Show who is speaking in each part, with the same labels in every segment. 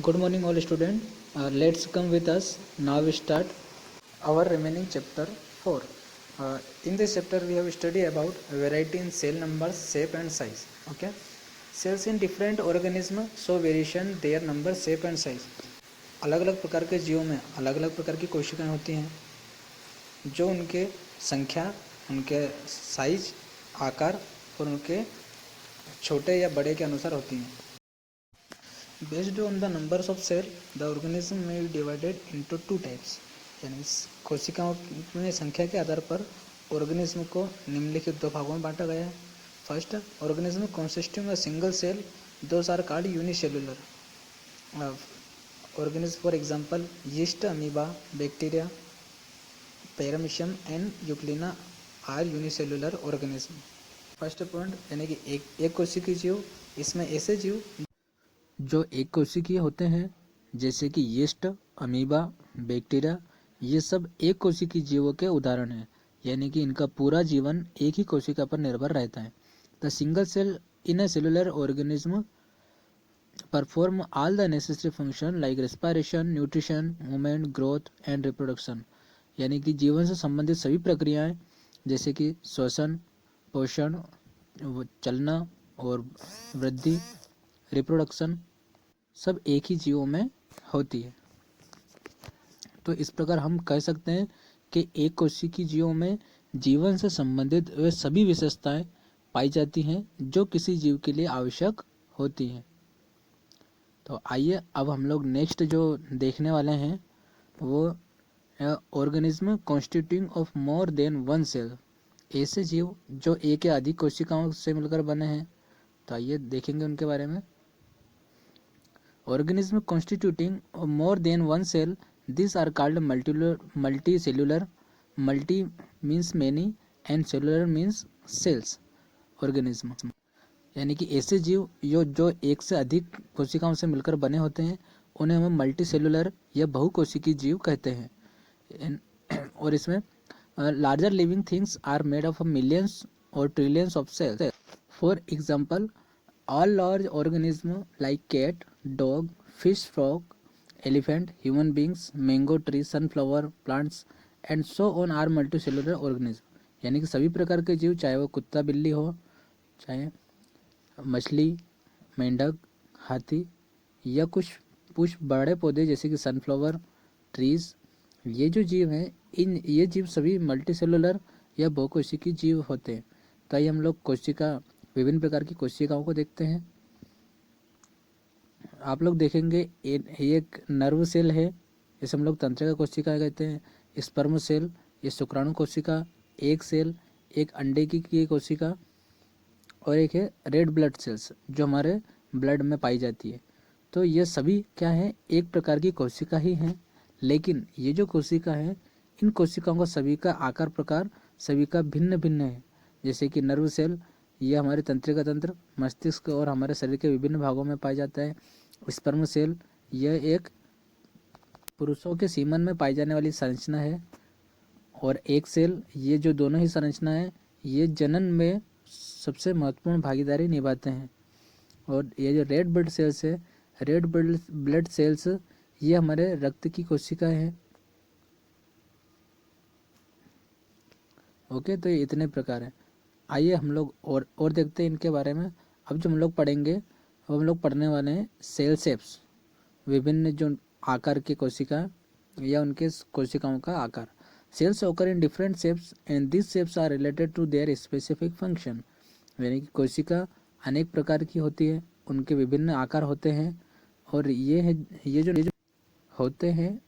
Speaker 1: Good morning, all students. Let's come with us. Now we start our remaining chapter 4. In this chapter, we have studied about variety in cell numbers, shape, and size. Okay, cells in different organisms show variation their number, shape, and size. अलग अलग प्रकार के जीवों में अलग अलग प्रकार की कोशिकाएं होती हैं जो उनके संख्या, उनके साइज, आकार और उनके छोटे या बड़े के अनुसार होती हैं. Based on the numbers of cell, the organism may be divided into two types. यानी कोशिकाओं में संख्या के आधार पर ऑर्गेनिज्म को निम्नलिखित दो भागों में बांटा गया है. First, organism consisting of single cell, those are called unicellular. Organism for example yeast, amoeba, bacteria, paramecium and euglena are unicellular organism. First point यानी कि एक कोशिकीय जीव. इसमें ऐसे जीव जो एक कोशिकीय होते हैं जैसे कि यीस्ट, अमीबा, बैक्टीरिया, ये सब एक कोशिकीय जीवों के उदाहरण हैं. यानी कि इनका पूरा जीवन एक ही कोशिका पर निर्भर रहता है. The single cell in a cellular organism perform all the necessary function like respiration, nutrition, movement, growth and reproduction. यानी कि जीवन से संबंधित सभी प्रक्रियाएं जैसे कि श्वसन, पोषण, चलना और वृद्धि, रिप्रोडक्शन सब एक ही जीवों में होती है. तो इस प्रकार हम कह सकते हैं कि एक कोशिकीय जीवों में जीवन से संबंधित वे सभी विशेषताएं पाई जाती हैं जो किसी जीव के लिए आवश्यक होती हैं. तो आइए अब हम लोग नेक्स्ट जो देखने वाले हैं वो organism constituting of more than one cell. ऐसे जीव जो एक या अधिक कोशिकाओं से मिलकर बने हैं. तो आइए देखेंगे उनके बारे में. Organisms constituting more than one cell, these are called multicellular. Multi means many and cellular means cells organism. यानी कि ऐसे जीव जो एक से अधिक कोशिकाओं से मिलकर बने होते हैं उन्हें हम मल्टी सेलुलर या बहुकोशिकीय जीव कहते हैं. और इसमें larger living things are made of millions और trillions of cells. For example, all large organisms like cat, dog, fish, frog, elephant, human beings, mango tree, sunflower plants and so on are multicellular organisms. यानी कि सभी प्रकार के जीव, चाहे वो कुत्ता बिल्ली हो, चाहे मछली, मेंढक, हाथी या कुछ बड़े पौधे जैसे कि सनफ्लावर ट्रीज, ये जो जीव हैं ये जीव सभी मल्टीसेलुलर या बहुकोशिकीय जीव होते हैं. तो आइए हम लोग विभिन्न प्रकार की कोशिकाओं को देखते हैं. आप लोग देखेंगे एक नर्व सेल है, इसे हम लोग तंत्रिका कोशिका कहते हैं. स्पर्म सेल, ये शुक्राणु कोशिका. एक सेल, एक अंडे की कोशिका. और एक है रेड ब्लड सेल्स जो हमारे ब्लड में पाई जाती है. तो ये सभी क्या है, एक प्रकार की कोशिका ही हैं. लेकिन ये जो कोशिका है इन कोशिकाओं का सभी का आकार प्रकार सभी का भिन्न भिन्न है. जैसे कि नर्व सेल ये हमारे तंत्रिका तंत्र, मस्तिष्क और हमारे शरीर के विभिन्न भागों में पाया जाता है. स्पर्म सेल यह एक पुरुषों के सीमन में पाई जाने वाली संरचना है. और एक सेल ये जो दोनों ही संरचना है ये जनन में सबसे महत्वपूर्ण भागीदारी निभाते हैं. और ये जो रेड ब्लड सेल्स है, रेड ब्लड सेल्स ये हमारे रक्त की कोशिकाएं हैं. ओके, तो ये इतने प्रकार हैं. आइए हम लोग और देखते हैं इनके बारे में. अब जो हम लोग पढ़ेंगे वो हम लोग पढ़ने वाले हैं सेल शेप्स. विभिन्न जो आकार की कोशिका या उनके कोशिकाओं का आकार. Cells occur in different shapes and this shapes are related to their specific function. यानी कि कोशिका अनेक प्रकार की होती है, उनके विभिन्न आकार होते हैं. और ये जो होते हैं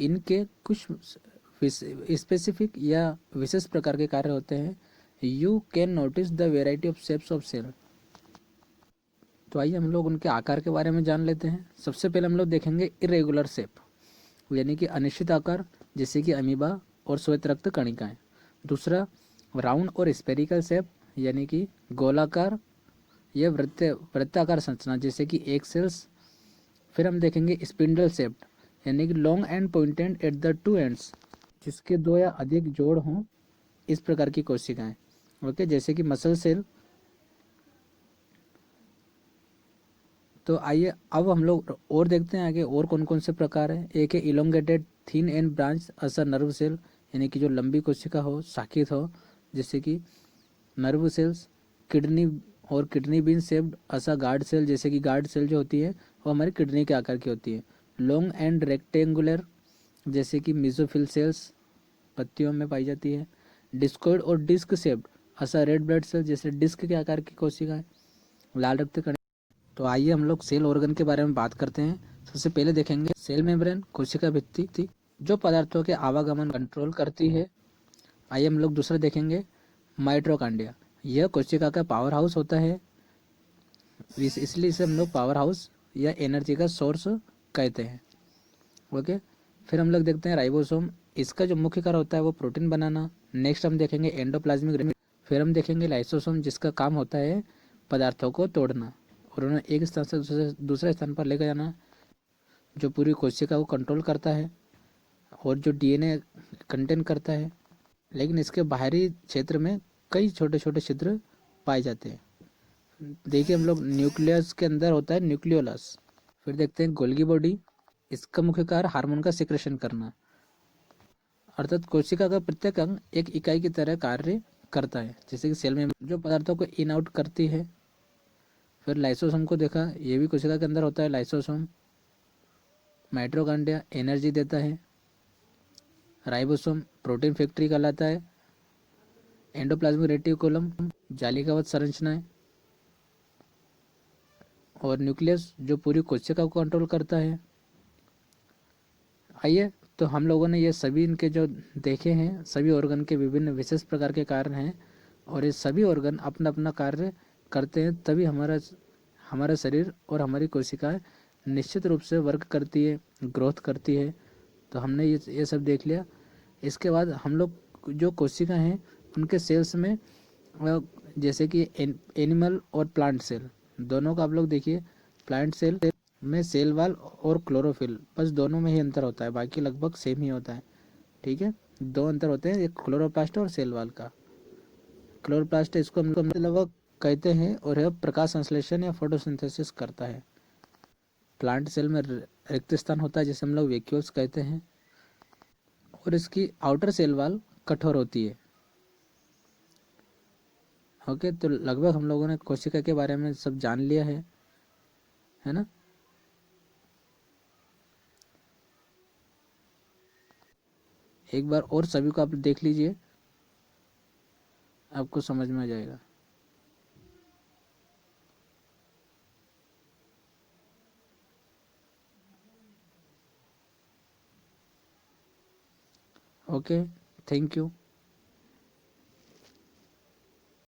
Speaker 1: इनके कुछ स्पेसिफिक या विशेष प्रकार के कार्य होते हैं. You can notice the variety of shapes of cell. तो आइए हम लोग उनके आकार के बारे में जान लेते हैं. सबसे पहले हम लोग देखेंगे इरेगुलर शेप, यानी कि अनिश्चित आकार जैसे कि अमीबा और श्वेत रक्त कणिकाएं. दूसरा, राउंड और स्पेरिकल शेप यानी कि गोलाकार या वृत्ताकार संरचना जैसे कि एग सेल्स. फिर हम देखेंगे स्पिंडल शेप्ड यानी कि long and pointed at the two ends, जिसके दो या अधिक जोड़ हों, इस प्रकार की कोशिकाएं. ओके, जैसे कि मसल सेल. तो आइए अब हम लोग और देखते हैं आगे और कौन कौन से प्रकार हैं। एक है इलोंगेटेड थिन एंड ब्रांच असा नर्व सेल, यानी कि जो लंबी कोशिका हो, शाखित हो, जैसे कि नर्व सेल्स। किडनी और किडनी बीन शेप्ड असा गार्ड सेल, जैसे कि गार्ड सेल जो होती है वो हमारी किडनी के आकार की होती है। लॉन्ग एंड रेक्टेंगुलर, जैसे कि मिसोफिल सेल्स पत्तियों में पाई जाती है। डिस्कोइड और डिस्क शेप्ड असा रेड ब्लड सेल, जैसे डिस्क के आकार की कोशिका है। लाल रक्त कण। तो आइए हम लोग सेल ऑर्गन के बारे में बात करते हैं। सबसे पहले देखेंगे सेल मेम्ब्रेन, कोशिका भित्ति थी जो पदार्थों के आवागमन कंट्रोल करती है। आइए हम लोग दूसरा देखेंगे माइट्रोकांडिया, यह कोशिका का पावर हाउस होता है, इसलिए इसे हम लोग पावर हाउस या एनर्जी का सोर्स कहते हैं। ओके, फिर हम लोग देखते हैं राइबोसोम, इसका जो मुख्य कार्य होता है वो प्रोटीन बनाना। नेक्स्ट हम देखेंगे एंडोप्लाज्मिक रेटिकुलम, फिर हम देखेंगे लाइसोसोम, जिसका काम होता है पदार्थों को तोड़ना और उन्हें एक स्थान से दूसरे स्थान पर लेकर जाना, जो पूरी कोशिका को कंट्रोल करता है और जो डीएनए कंटेन करता है। लेकिन इसके बाहरी क्षेत्र में कई छोटे छोटे छिद्र पाए जाते हैं। देखिए हम लोग न्यूक्लियस के अंदर होता है न्यूक्लियोलस। फिर देखते हैं गोल्गी बॉडी, इसका मुख्य कार्य हार्मोन का सिक्रेशन करना, अर्थात कोशिका का प्रत्येक अंग एक इकाई की तरह कार्य करता है, जैसे कि सेल में जो पदार्थों को इन आउट करती है। फिर लाइसोसोम को देखा, ये भी कोशिका के अंदर होता है लाइसोसोम। माइट्रोकांडिया एनर्जी देता है। राइबोसोम प्रोटीन फैक्ट्री कहलाता है। एंडोप्लाज्मिक रेटिकुलम जालिकावत संरचना है। और न्यूक्लियस जो पूरी कोशिका को कंट्रोल करता है। आइए, तो हम लोगों ने ये सभी इनके जो देखे हैं, सभी ऑर्गन के विभिन्न विशेष प्रकार के कारण हैं और ये सभी ऑर्गन अपना अपना कार्य करते हैं, तभी हमारा हमारा शरीर और हमारी कोशिकाएं निश्चित रूप से वर्क करती है, ग्रोथ करती है। तो हमने ये सब देख लिया। इसके बाद हम लोग जो कोशिका हैं उनके सेल्स में जैसे कि एनिमल और प्लांट सेल दोनों का आप लोग देखिए। प्लांट सेल में सेल वाल और क्लोरोफिल, बस दोनों में ही अंतर होता है, बाकी लगभग सेम ही होता है। ठीक है, दो अंतर होते हैं, एक क्लोरोप्लास्ट और सेल वाल का। क्लोरोप्लास्ट इसको हम लगभग कहते हैं और यह प्रकाश संश्लेषण या फोटोसिंथेसिस करता है। प्लांट सेल में रिक्त स्थान होता है, जिसे हम लोग वैक्यूल्स कहते हैं, और इसकी आउटर सेल वाल कठोर होती है। ओके, तो लगभग हम लोगों ने कोशिका के बारे में सब जान लिया है ना। एक बार और सभी को आप देख लीजिए, आपको समझ में आ जाएगा। Okay, thank you.